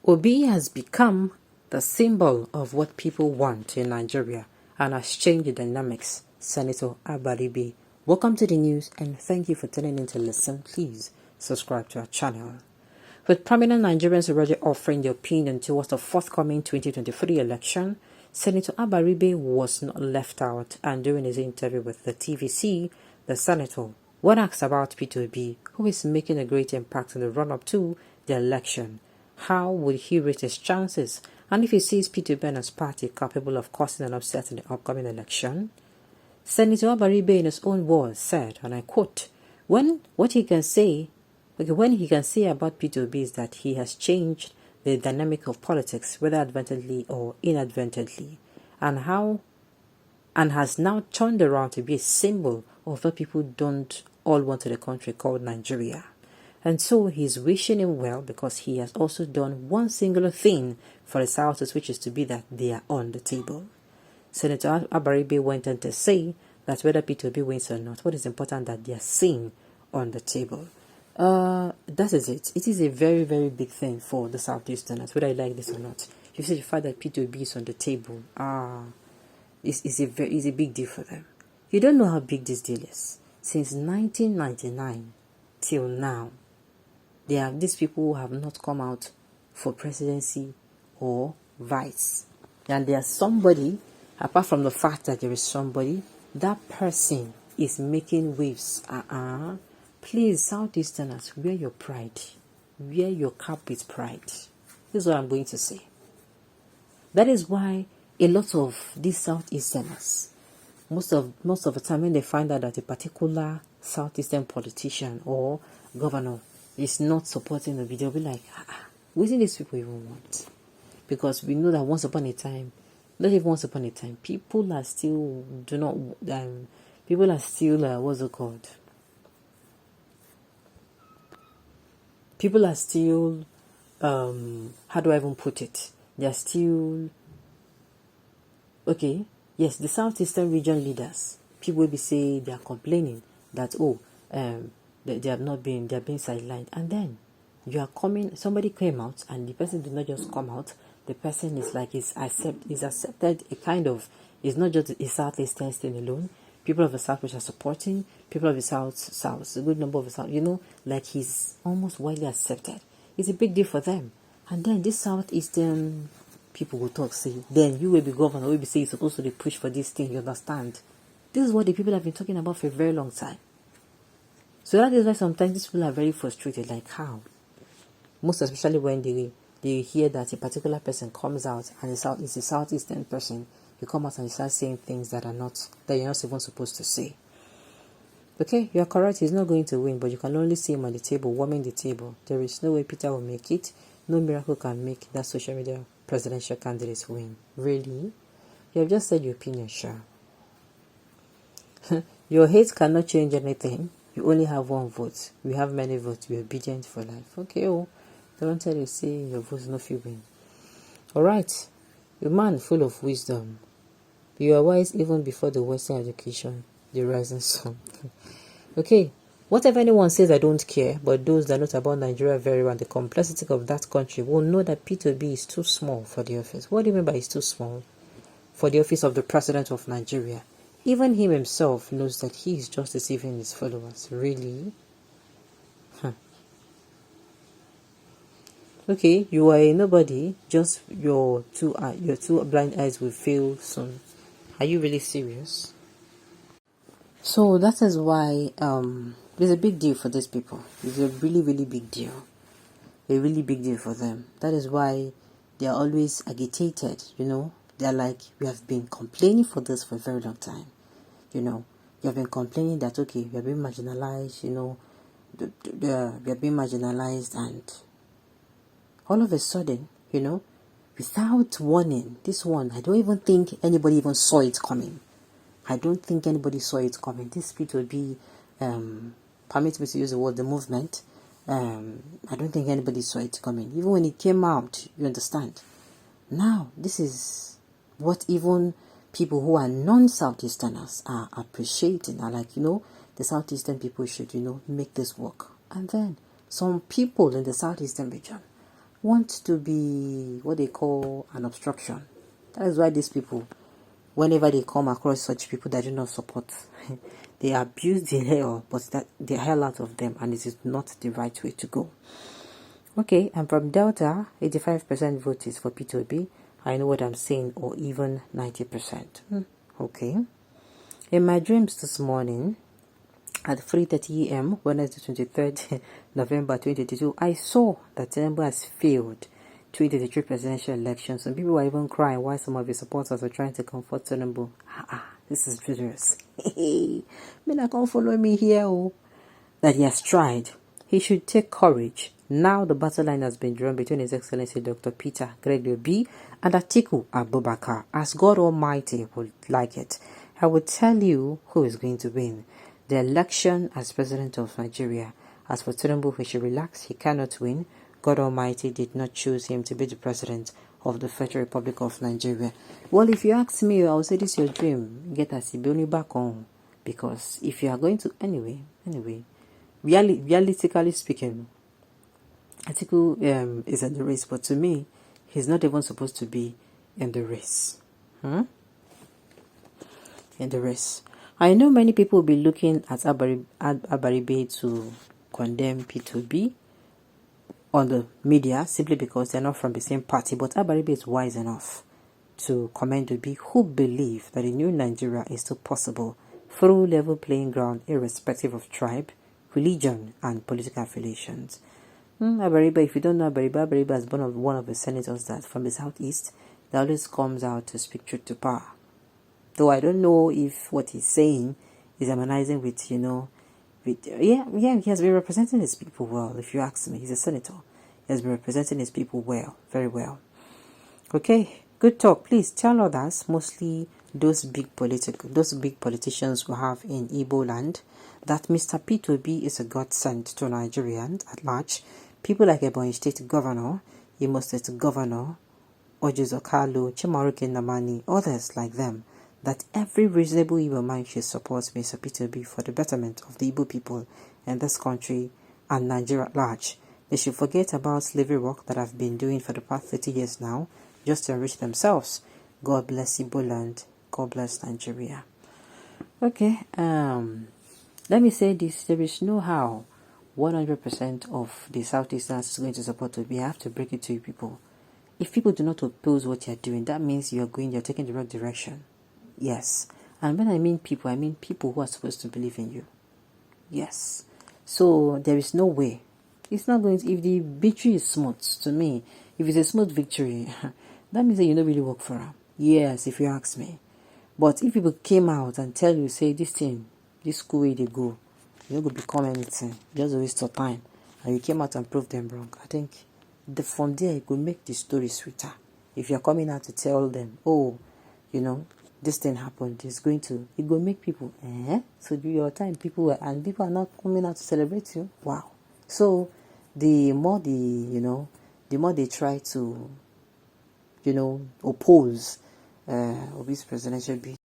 Obi has become the symbol of what people want in Nigeria and has changed the dynamics. Senator Abaribe. Welcome to the news and thank you for tuning in to listen. Please subscribe to our channel. With prominent Nigerians already offering their opinion towards the forthcoming 2023 election, Senator Abaribe was not left out, and during his interview with the TVC, the senator, when asked about P2B, who is making a great impact in the run-up to the election, how would he rate his chances, and if he sees P2B and his party capable of causing an upset in the upcoming election? Senator Abaribe, in his own words, said, and I quote, when he can say about P2B is that he has changed the dynamic of politics, whether advertently or inadvertently, and has now turned around to be a symbol of what people don't all want in the country called Nigeria. And so he's wishing him well because he has also done one singular thing for the Southwest, which is to be that they are on the table. Senator Abaribe went on to say that whether P2B wins or not, what is important that they are seen on the table. That is it. It is a very, very big thing for the Southeasterners, whether you like this or not. You see the fact that P2B is on the table, is a big deal for them. You don't know how big this deal is. Since 1999 till now, there are these people who have not come out for presidency or vice. And there's somebody, apart from the fact that there is somebody, that person is making waves. Please, Southeasterners, wear your pride. Wear your cap with pride. This is what I'm going to say. That is why a lot of these Southeasterners, most of the time when they find out that a particular Southeastern politician or governor is not supporting the video, be like, what do these people even want? Because we know that once upon a time, not even once upon a time, people are still what's it called? People are still, how do I even put it? They are still, okay, yes, the Southeastern region leaders, people will be saying they are complaining that, they are being sidelined. And then you are somebody came out and the person did not just come out, the person is like, is accepted a kind of, it's not just a Southeastern thing alone. People of the South which are supporting, people of the South, a good number of the South, like he's almost widely accepted. It's a big deal for them. And then this Southeastern people will talk, say, then you will be governor, will be saying you're supposed to push for this thing, you understand? This is what the people have been talking about for a very long time. So that is why sometimes these people are very frustrated, like how? Most especially when they hear that a particular person comes out and is a Southeastern person, you come out and you start saying things that you're not even supposed to say. Okay, you're correct, he's not going to win, but you can only see him on the table, warming the table. There is no way Peter will make it. No miracle can make that social media presidential candidate win. Really? You have just said your opinion, sure. Your hate cannot change anything. You only have one vote. We have many votes. We're obedient for life. Okay, don't tell you, say your vote is not win. Alright. A man full of wisdom. You are wise even before the Western education, the rising sun. Okay. Whatever anyone says, I don't care. But those that know about Nigeria very well, the complexity of that country, will know that P2B is too small for the office. What do you mean by it's too small? For the office of the president of Nigeria. Even him himself knows that he is just deceiving his followers. Really? Okay, you are a nobody. Just your two blind eyes will fail soon. Are you really serious? So that is why it's a big deal for these people. It's a really, really big deal. A really big deal for them. That is why they are always agitated. They're like, we have been complaining for this for a very long time. You have been complaining that, okay, we are being marginalized, we are being marginalized, and all of a sudden, without warning, this one, I don't even think anybody even saw it coming. I don't think anybody saw it coming. This speech will be, permit me to use the word, the movement. I don't think anybody saw it coming. Even when it came out, you understand. Now, this is what even people who are non-Southeasterners are appreciating. Are like, the Southeastern people should, make this work. And then some people in the Southeastern region want to be what they call an obstruction. That is why these people, whenever they come across such people that do not support, they abuse the hell out of them, and it is not the right way to go. Okay, I'm from Delta. 85% vote is for P2B. I know what I'm saying, or even 90%. Okay. In my dreams this morning, at 3:30 a.m., Wednesday 23rd November 2022, I saw that Tinubu has failed 2023 presidential elections. Some people were even crying while some of his supporters were trying to comfort Tinubu. This is dangerous. I can't follow me here. Oh, that he has tried. He should take courage. Now the battle line has been drawn between His Excellency Dr. Peter Gregory B. and Atiku Abubakar, as God Almighty would like it. I will tell you who is going to win the election as President of Nigeria. As for Tinubu, he should relax. He cannot win. God Almighty did not choose him to be the President of the Federal Republic of Nigeria. Well, if you ask me, I will say this is your dream. Get a Siboni back on. Because if you are going to... Anyway, realistically speaking, Atiku is in the race, but to me, he's not even supposed to be in the race. In the race. I know many people will be looking at Abaribe to condemn P2B on the media simply because they're not from the same party, but Abaribe is wise enough to commend Obi, who believe that a new Nigeria is still possible through level playing ground irrespective of tribe, religion, and political affiliations. Abaribe, if you don't know Abaribe is one of the senators that from the southeast that always comes out to speak truth to power. Though I don't know if what he's saying is harmonizing with, he has been representing his people well, if you ask me. He's a senator. He has been representing his people well, very well. Okay, good talk. Please tell others, mostly those big politicians we have in Igbo land, that Mr. P2B is a godsend to Nigerians at large. People like Ebonyi State Governor, Imo State Governor, Ojizo Kalu, Chimaruke Namani, others like them, that every reasonable Igbo man should support Mr. P2B for the betterment of the Igbo people in this country and Nigeria at large. They should forget about slavery work that I've been doing for the past 30 years now, just to enrich themselves. God bless Igbo land. God bless Nigeria. Okay, let me say this. There is no how 100% of the Southeasterners is going to support Obi. I have to break it to you people. If people do not oppose what you're doing, that means you're taking the right direction. Yes. And when I mean people who are supposed to believe in you. Yes. So there is no way. It's not going to, if the victory is smooth, to me, if it's a smooth victory, that means that you don't really work for them. Yes, if you ask me. But if people came out and tell you, say, this school way they go, you're not going to become anything. Just a waste of time. And you came out and proved them wrong. I think from there, it could make the story sweeter. If you're coming out to tell them, oh, this thing happened, it will make people, so do your time, people are not coming out to celebrate you. Wow. So the more they try to, oppose Obi's presidential bid,